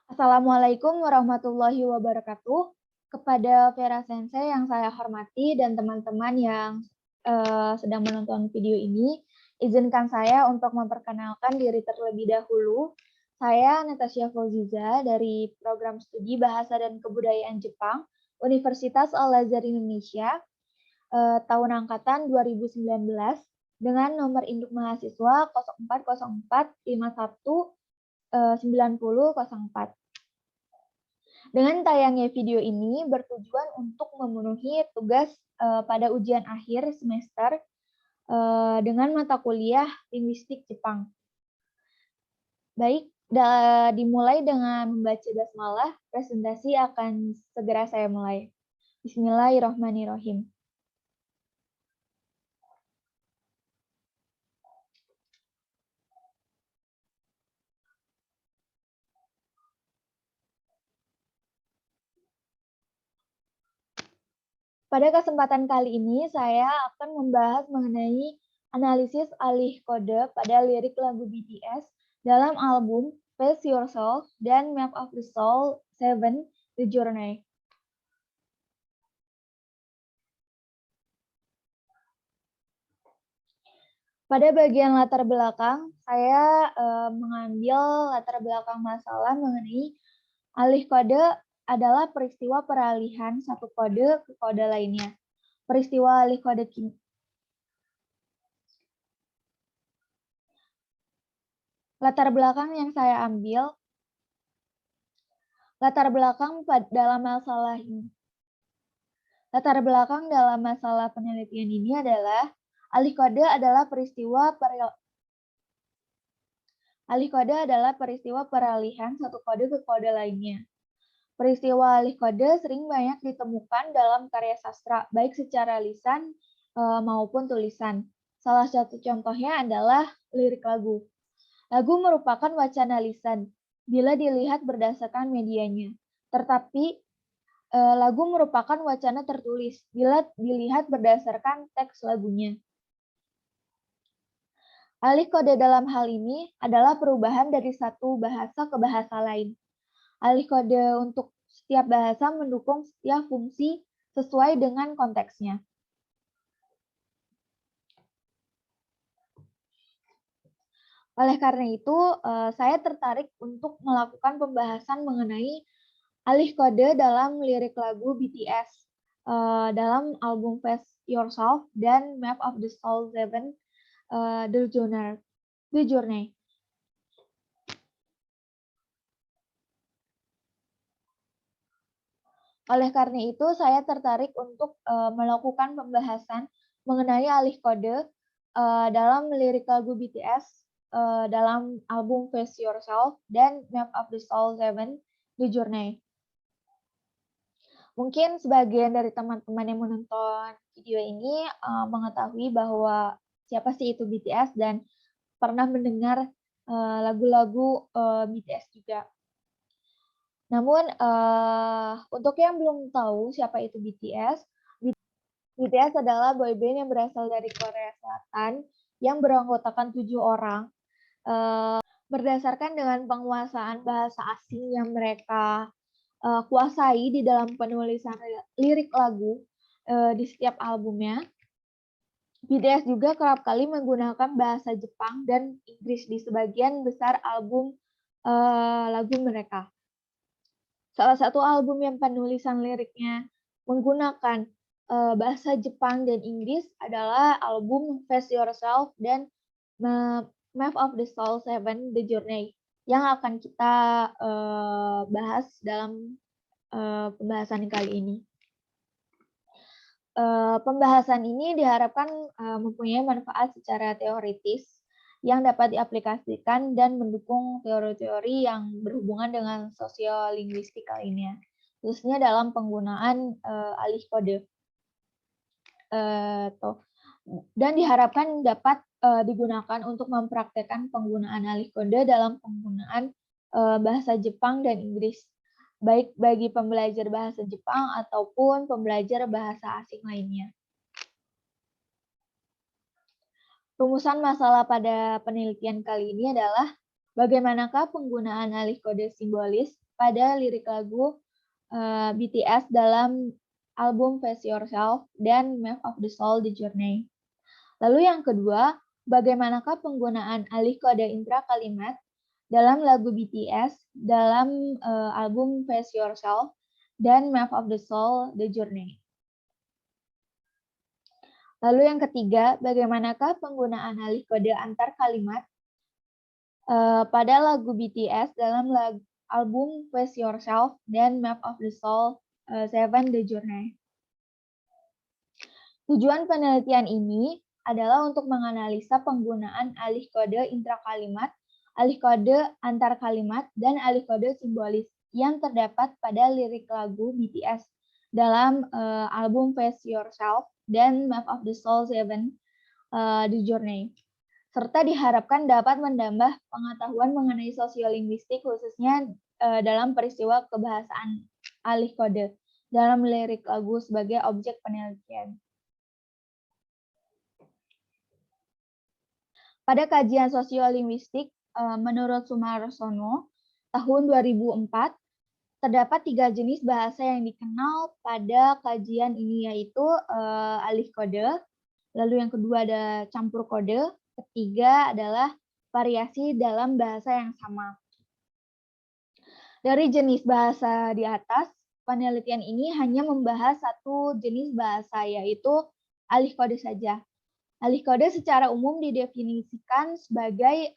Assalamualaikum warahmatullahi wabarakatuh. Kepada Vera Sensei yang saya hormati dan teman-teman yang sedang menonton video ini, izinkan saya untuk memperkenalkan diri terlebih dahulu. Saya Natasha Fauziza dari Program Studi Bahasa dan Kebudayaan Jepang, Universitas Al-Azhar Indonesia, tahun angkatan 2019, dengan nomor induk mahasiswa 0404519004. Dengan tayangnya video ini bertujuan untuk memenuhi tugas pada ujian akhir semester dengan mata kuliah Linguistik Jepang. Baik, dimulai dengan membaca basmalah, presentasi akan segera saya mulai. Bismillahirrahmanirrahim. Pada kesempatan kali ini, saya akan membahas mengenai analisis alih kode pada lirik lagu BTS dalam album Face Yourself dan Map of the Soul 7, The Journey. Pada bagian latar belakang, saya mengambil latar belakang masalah mengenai alih kode adalah peristiwa peralihan satu kode ke kode lainnya. Peristiwa alih kode latar belakang yang saya ambil, latar belakang dalam masalah penelitian ini adalah alih kode adalah peristiwa peralihan satu kode ke kode lainnya. Peristiwa alih kode sering banyak ditemukan dalam karya sastra, baik secara lisan maupun tulisan. Salah satu contohnya adalah lirik lagu. Lagu merupakan wacana lisan bila dilihat berdasarkan medianya. Tetapi lagu merupakan wacana tertulis bila dilihat berdasarkan teks lagunya. Alih kode dalam hal ini adalah perubahan dari satu bahasa ke bahasa lain. Alih kode untuk setiap bahasa mendukung setiap fungsi sesuai dengan konteksnya. Oleh karena itu, saya tertarik untuk melakukan pembahasan mengenai alih kode dalam lirik lagu BTS dalam album Face Yourself dan Map of the Soul 7, The Journey. Oleh karena itu, saya tertarik untuk melakukan pembahasan mengenai alih kode dalam lirik lagu BTS dalam album Face Yourself dan Map of the Soul 7, The Journey. Mungkin sebagian dari teman-teman yang menonton video ini mengetahui bahwa siapa sih itu BTS dan pernah mendengar lagu-lagu BTS juga. Namun untuk yang belum tahu siapa itu BTS adalah boyband yang berasal dari Korea Selatan yang beranggotakan 7 orang. Berdasarkan dengan penguasaan bahasa asing yang mereka kuasai di dalam penulisan lirik lagu di setiap albumnya, BTS juga kerap kali menggunakan bahasa Jepang dan Inggris di sebagian besar album lagu mereka. Salah satu album yang penulisan liriknya menggunakan bahasa Jepang dan Inggris adalah album Face Yourself dan Map of the Soul 7, The Journey, yang akan kita bahas dalam pembahasan kali ini. Pembahasan ini diharapkan mempunyai manfaat secara teoritis yang dapat diaplikasikan dan mendukung teori-teori yang berhubungan dengan sosiolinguistik lainnya, khususnya dalam penggunaan alih kode. Dan diharapkan dapat digunakan untuk mempraktekkan penggunaan alih kode dalam penggunaan bahasa Jepang dan Inggris, baik bagi pembelajar bahasa Jepang ataupun pembelajar bahasa asing lainnya. Rumusan masalah pada penelitian kali ini adalah bagaimanakah penggunaan alih kode simbolis pada lirik lagu BTS dalam album Face Yourself dan Map of the Soul The Journey. Lalu yang kedua, bagaimanakah penggunaan alih kode intra kalimat dalam lagu BTS dalam album Face Yourself dan Map of the Soul The Journey. Lalu yang ketiga, bagaimanakah penggunaan alih kode antar kalimat pada lagu BTS dalam album Face Yourself dan Map of the Soul 7 The Journey. Tujuan penelitian ini adalah untuk menganalisa penggunaan alih kode intrakalimat, alih kode antar kalimat, dan alih kode simbolis yang terdapat pada lirik lagu BTS dalam album Face Yourself dan Map of the Soul 7 The Journey. Serta diharapkan dapat menambah pengetahuan mengenai sosiolinguistik khususnya dalam peristiwa kebahasaan alih kode dalam lirik lagu sebagai objek penelitian. Pada kajian sosiolinguistik menurut Sumarsono tahun 2004 terdapat 3 jenis bahasa yang dikenal pada kajian ini, yaitu alih kode, lalu yang kedua ada campur kode, ketiga adalah variasi dalam bahasa yang sama. Dari jenis bahasa di atas, penelitian ini hanya membahas satu jenis bahasa, yaitu alih kode saja. Alih kode secara umum didefinisikan sebagai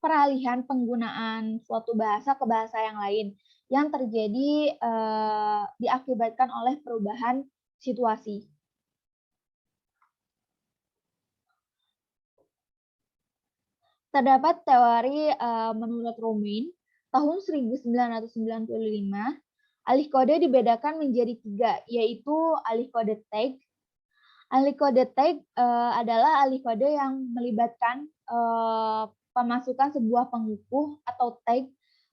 peralihan penggunaan suatu bahasa ke bahasa yang lain yang terjadi diakibatkan oleh perubahan situasi. Terdapat teori menurut Romain tahun 1995, alih kode dibedakan menjadi 3, yaitu alih kode tag. Alih kode tag adalah alih kode yang melibatkan pemasukan sebuah pengukuh atau tag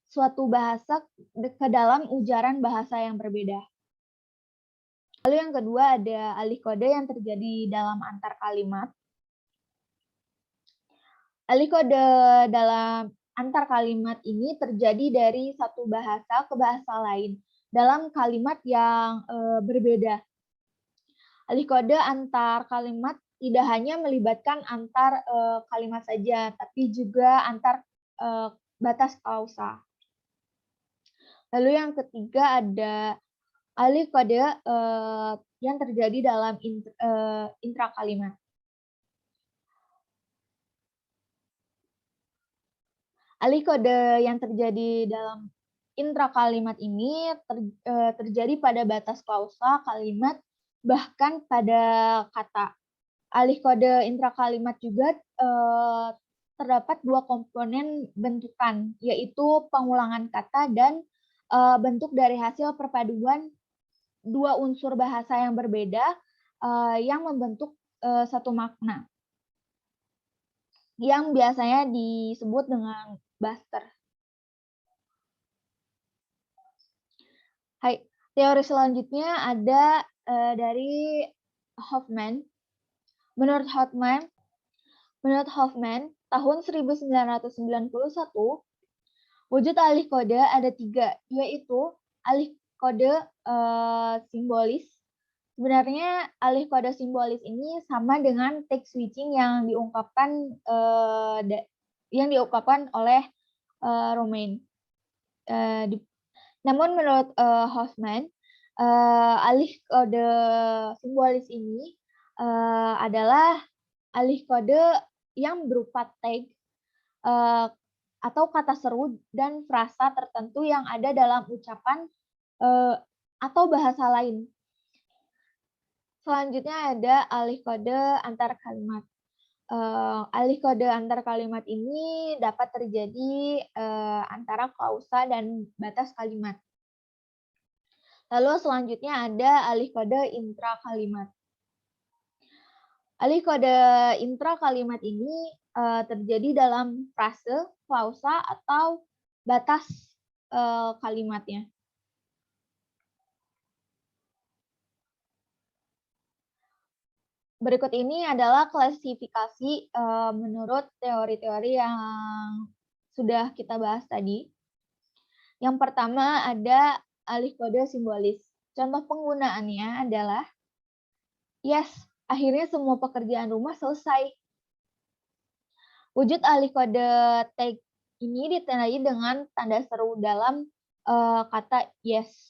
suatu bahasa ke dalam ujaran bahasa yang berbeda. Lalu yang kedua ada alih kode yang terjadi dalam antar kalimat. Alih kode dalam antar kalimat ini terjadi dari satu bahasa ke bahasa lain dalam kalimat yang berbeda. Alih kode antar kalimat tidak hanya melibatkan antar kalimat saja, tapi juga antar batas klausa. Lalu yang ketiga ada alih kode yang terjadi dalam intrakalimat. Alih kode yang terjadi dalam intrakalimat ini terjadi pada batas klausa kalimat, bahkan pada kata. Alih kode intrakalimat juga terdapat 2 komponen bentukan, yaitu pengulangan kata dan bentuk dari hasil perpaduan 2 unsur bahasa yang berbeda yang membentuk satu makna, yang biasanya disebut dengan buster. Hai, teori selanjutnya ada dari Hoffman. Menurut Hoffman, tahun 1991, wujud alih kode ada 3, yaitu alih kode simbolis. Sebenarnya alih kode simbolis ini sama dengan text switching yang diungkapkan oleh Romain. Namun menurut Hoffman, alih kode simbolis ini adalah alih kode yang berupa tag atau kata seru dan frasa tertentu yang ada dalam ucapan atau bahasa lain. Selanjutnya ada alih kode antar kalimat. Alih kode antar kalimat ini dapat terjadi antara klausa dan batas kalimat. Lalu selanjutnya ada alih kode intrakalimat. Alih kode intrakalimat ini terjadi dalam frase, klausa, atau batas kalimatnya. Berikut ini adalah klasifikasi menurut teori-teori yang sudah kita bahas tadi. Yang pertama ada alih kode simbolis. Contoh penggunaannya adalah, yes, akhirnya semua pekerjaan rumah selesai. Wujud alih kode tag ini ditandai dengan tanda seru dalam kata yes.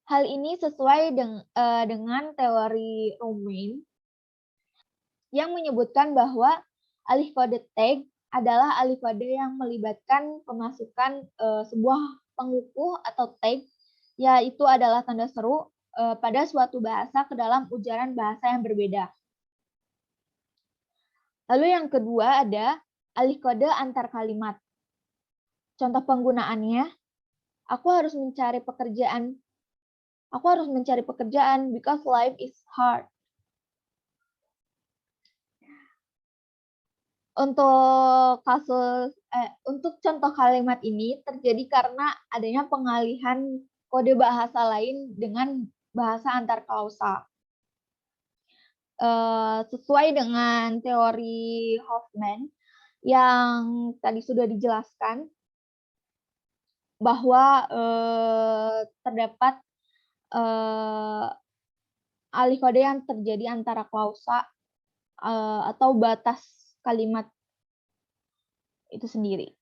Hal ini sesuai dengan teori Romain yang menyebutkan bahwa alih kode tag adalah alih kode yang melibatkan pemasukan sebuah pengukuh atau tag, yaitu adalah tanda seru pada suatu bahasa ke dalam ujaran bahasa yang berbeda. Lalu yang kedua ada alih kode antar kalimat. Contoh penggunaannya, aku harus mencari pekerjaan because life is hard. Untuk contoh kalimat ini terjadi karena adanya pengalihan kode bahasa lain dengan bahasa antar klausa. Sesuai dengan teori Hoffman yang tadi sudah dijelaskan bahwa terdapat alih kode yang terjadi antara klausa atau batas kalimat itu sendiri.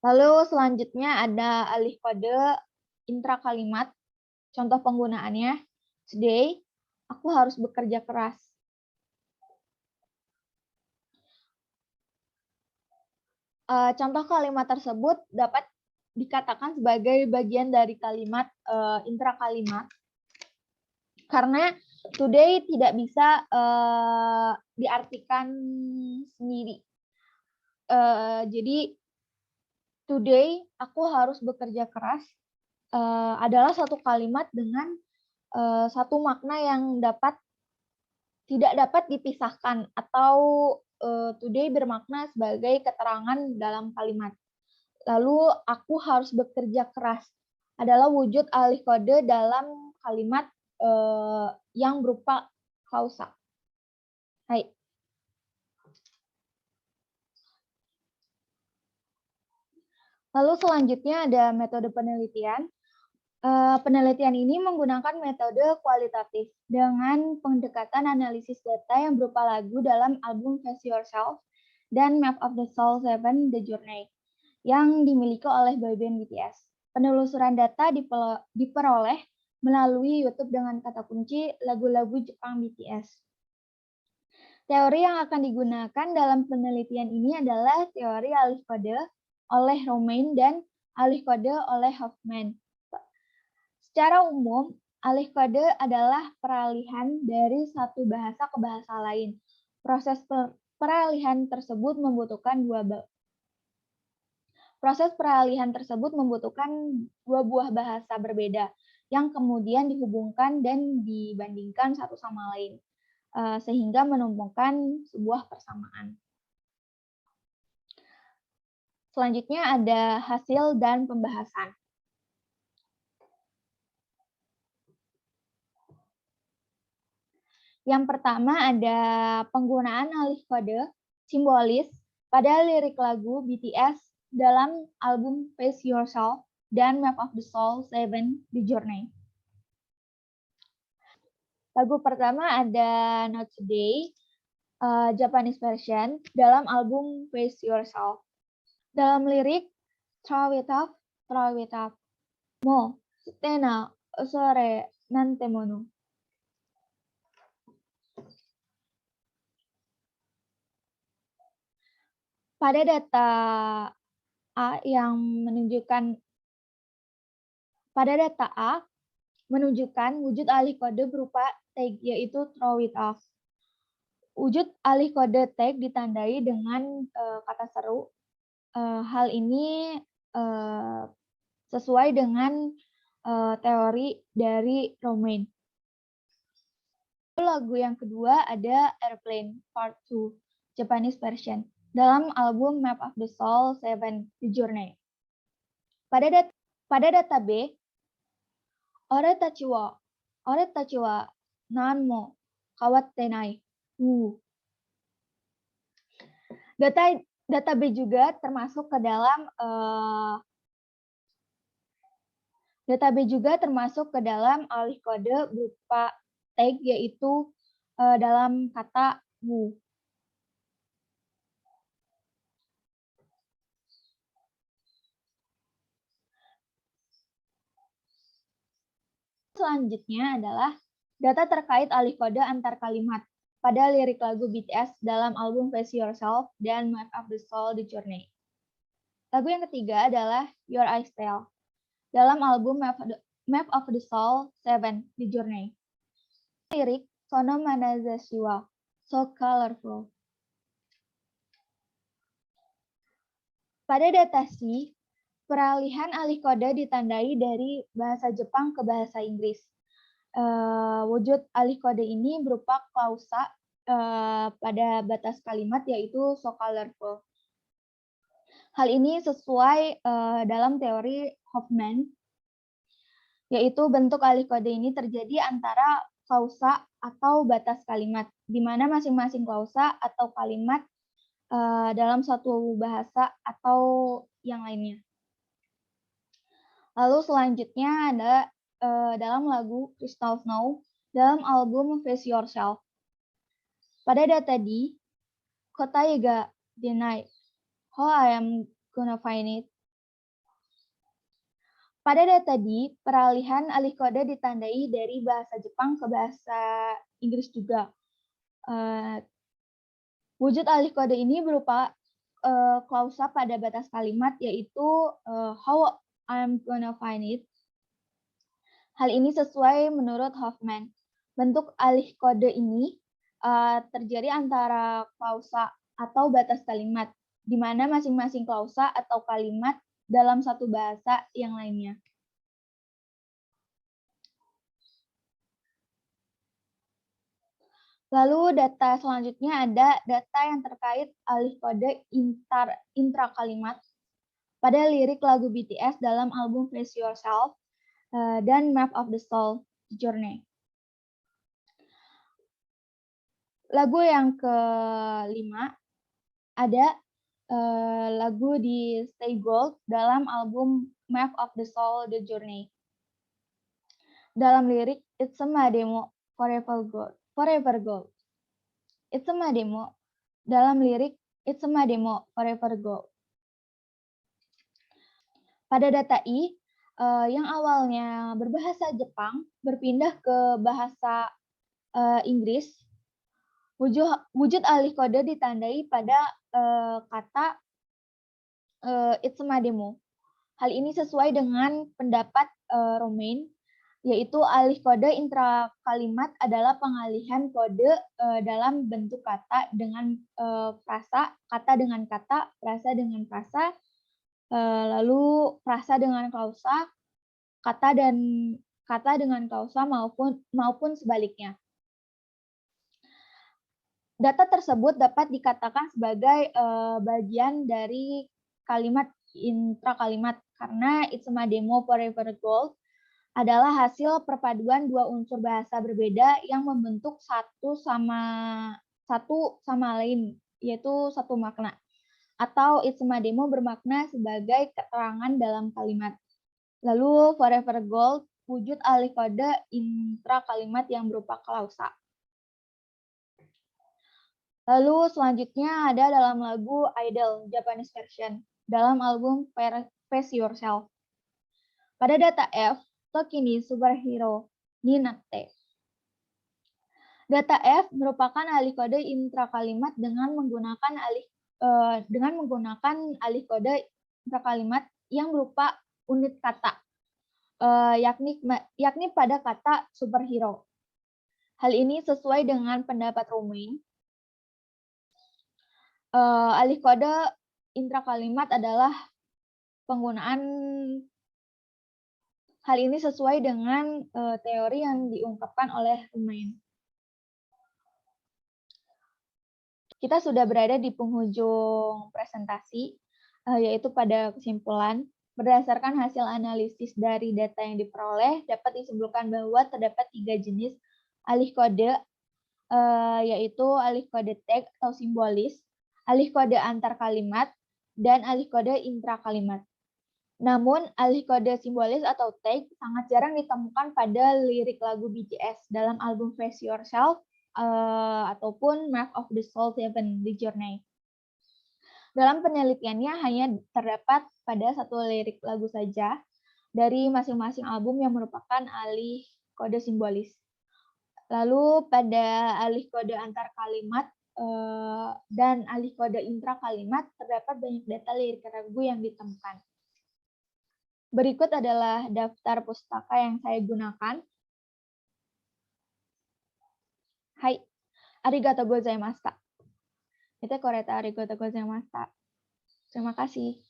Lalu selanjutnya ada alih kode intrakalimat. Contoh penggunaannya, today, aku harus bekerja keras. Contoh kalimat tersebut dapat dikatakan sebagai bagian dari kalimat intrakalimat, karena today tidak bisa diartikan sendiri. Jadi, today, aku harus bekerja keras adalah satu kalimat dengan satu makna yang tidak dapat dipisahkan, atau today bermakna sebagai keterangan dalam kalimat. Lalu aku harus bekerja keras adalah wujud alih kode dalam kalimat yang berupa klausa. Hai. Lalu selanjutnya ada metode penelitian. Penelitian ini menggunakan metode kualitatif dengan pendekatan analisis data yang berupa lagu dalam album Face Yourself dan Map of the Soul 7 The Journey yang dimiliki oleh boyband BTS. Penelusuran data diperoleh melalui YouTube dengan kata kunci lagu-lagu Jepang BTS. Teori yang akan digunakan dalam penelitian ini adalah teori alih kode oleh Romain dan alih kode oleh Hoffman. Secara umum, alih kode adalah peralihan dari satu bahasa ke bahasa lain. Proses peralihan tersebut membutuhkan dua buah bahasa berbeda yang kemudian dihubungkan dan dibandingkan satu sama lain, sehingga menemukan sebuah persamaan. Selanjutnya ada hasil dan pembahasan. Yang pertama ada penggunaan alih kode simbolis pada lirik lagu BTS dalam album Face Yourself dan Map of the Soul 7 The Journey. Lagu pertama ada Not Today, Japanese version dalam album Face Yourself. Dalam lirik Throw it up, Mo, Stena, Sore, Nante Mono. Pada data A menunjukkan wujud alih kode berupa tag, yaitu throw it off. Wujud alih kode tag ditandai dengan kata seru. Hal ini sesuai dengan teori dari Romain. Lagu yang kedua ada Airplane Part 2, Japanese version, dalam album Map of the Soul 7 The Journey. Pada data B, Ore tachi wa nan mo kawatte nai. Data B juga termasuk ke dalam alih kode berupa tag, yaitu dalam kata mu. Selanjutnya adalah data terkait alih kode antar kalimat pada lirik lagu BTS dalam album Face Yourself dan Map of the Soul The Journey. Lagu yang ketiga adalah Your Eyes Tell dalam album Map of the Soul 7 The Journey. Lirik Sono Manazashiwa, So Colorful. Pada data C, peralihan alih kode ditandai dari bahasa Jepang ke bahasa Inggris. Wujud alih kode ini berupa klausa pada batas kalimat, yaitu so colorful. Hal ini sesuai dalam teori Hoffman, yaitu bentuk alih kode ini terjadi antara klausa atau batas kalimat, di mana masing-masing klausa atau kalimat dalam suatu bahasa atau yang lainnya. Lalu selanjutnya ada dalam lagu Crystal Snow dalam album Face Yourself. Pada data D, Kotaiga Deny, How I Am Gonna Find It. Pada data D, peralihan alih kode ditandai dari bahasa Jepang ke bahasa Inggris juga. Wujud alih kode ini berupa klausa pada batas kalimat, yaitu How I'm Gonna Find It. Hal ini sesuai menurut Hoffman. Bentuk alih kode ini terjadi antara klausa atau batas kalimat, di mana masing-masing klausa atau kalimat dalam satu bahasa yang lainnya. Lalu data selanjutnya ada data yang terkait alih kode intra-kalimat pada lirik lagu BTS dalam album Face Yourself dan Map of the Soul Journey. Lagu yang kelima ada lagu di Stay Gold dalam album Map of the Soul The Journey. Dalam lirik It's a Demo Forever Gold. It's a Demo dalam lirik It's a Demo Forever Gold. Pada data I, yang awalnya berbahasa Jepang berpindah ke bahasa Inggris, wujud alih kode ditandai pada kata It's a Demo. Hal ini sesuai dengan pendapat Romain, yaitu alih kode intra-kalimat adalah pengalihan kode dalam bentuk kata dengan frasa, kata dengan kata, frasa dengan frasa, lalu frasa dengan klausa, kata dengan klausa maupun sebaliknya. Data tersebut dapat dikatakan sebagai bagian dari kalimat intra-kalimat karena It's a Demo Forever Gold adalah hasil perpaduan dua unsur bahasa berbeda yang membentuk satu sama lain, yaitu satu makna. Atau It's a Demo bermakna sebagai keterangan dalam kalimat. Lalu Forever Gold wujud alih kode intra kalimat yang berupa klausa. Lalu selanjutnya ada dalam lagu Idol Japanese version dalam album Face Yourself. Pada data F, Toki ni Superhero ni Natte. Data F merupakan alih kode intrakalimat dengan menggunakan alih kode intrakalimat yang berupa unit kata, yakni pada kata superhero. Hal ini sesuai dengan pendapat Romain. Alih kode intrakalimat adalah penggunaan. Hal ini sesuai dengan teori yang diungkapkan oleh Romain. Kita sudah berada di penghujung presentasi, yaitu pada kesimpulan. Berdasarkan hasil analisis dari data yang diperoleh, dapat disimpulkan bahwa terdapat 3 jenis alih kode, yaitu alih kode tag atau simbolis, alih kode antar kalimat, dan alih kode intra kalimat. Namun, alih kode simbolis atau tag sangat jarang ditemukan pada lirik lagu BTS dalam album Face Yourself ataupun Map of the Soul 7 di Journey. Dalam penelitiannya hanya terdapat pada satu lirik lagu saja dari masing-masing album yang merupakan alih kode simbolis. Lalu pada alih kode antar kalimat dan alih kode intra kalimat terdapat banyak data lirik lagu yang ditemukan. Berikut adalah daftar pustaka yang saya gunakan. Hai, arigatou gozaimashita. Itu koreta arigatou gozaimashita. Terima kasih.